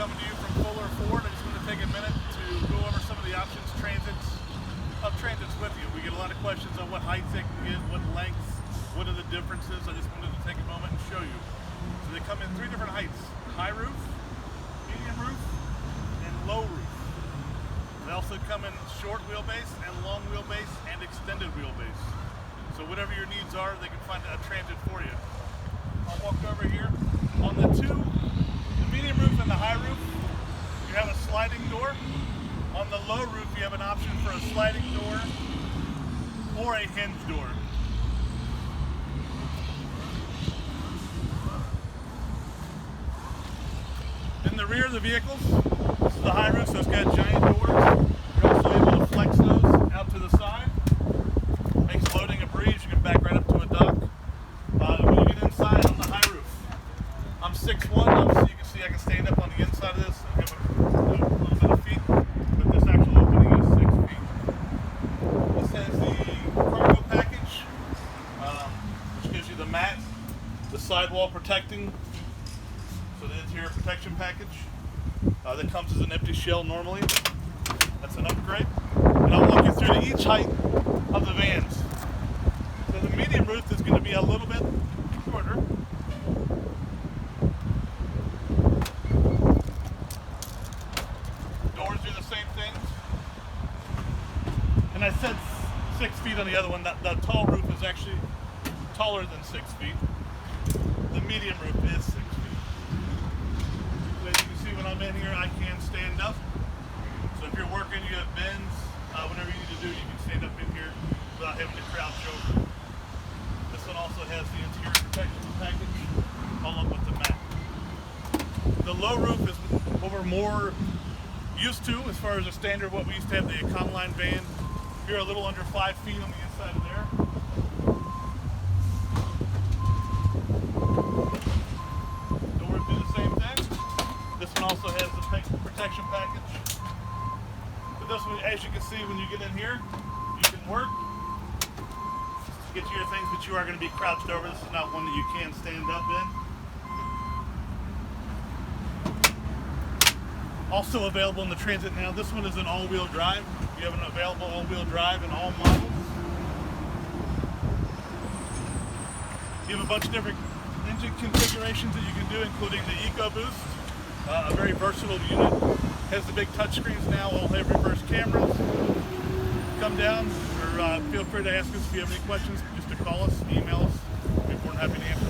coming to you from Fuller Ford. I just want to take a minute to go over some of the options of Transits with you. We get a lot of questions on what heights they can get, what lengths, what are the differences. I just wanted to take a moment and show you. So they come in three different heights: high roof, medium roof, and low roof. They also come in short wheelbase and long wheelbase and extended wheelbase. So whatever your needs are, they can find a Transit for you. I'll walk over here. On the medium roof and the high roof, you have a sliding door. On the low roof, you have an option for a sliding door or a hinge door. In the rear of the vehicles, this is the high roof, so it's got giant doors. You're also able to flex those out to the side. Makes loading a breeze. You can back right up to a dock. When you get inside on the high roof, I'm 6'1", obviously you can see I can stand up on the inside of this and give it a little bit of feet, but this actual opening is 6 feet. This has the cargo package, which gives you the mat, the sidewall protecting, so the interior protection package. That comes as an empty shell normally. That's an upgrade. And I'll walk you through to each height of the vans. So the medium roof is going to be a little bit shorter. Doors do the same thing. And I said 6 feet on the other one. The tall roof is actually taller than 6 feet. The medium roof is 6 feet. So as you can see when I'm in here, I can stand up. So if you're working, you have bends, whatever you need to do, you can stand up in here without having to crouch over. This one also has the interior protection package along with the mat. The low roof is what we're more used to as far as a standard what we used to have the Econoline van. You're a little under 5 feet on the inside of there. Doors do the same thing. This one also has the protection package. But this one, as you can see, when you get in here, you can work, get to your things, but you are going to be crouched over. This is not one that you can stand up in. Also available in the Transit now, this one is an all-wheel drive. You have an available all-wheel drive in all models. You have a bunch of different engine configurations that you can do, including the EcoBoost, a very versatile unit. Has the big touchscreens now, all have reverse cameras. Come down, or feel free to ask us if you have any questions. Just to call us, email us. We're more than happy to answer.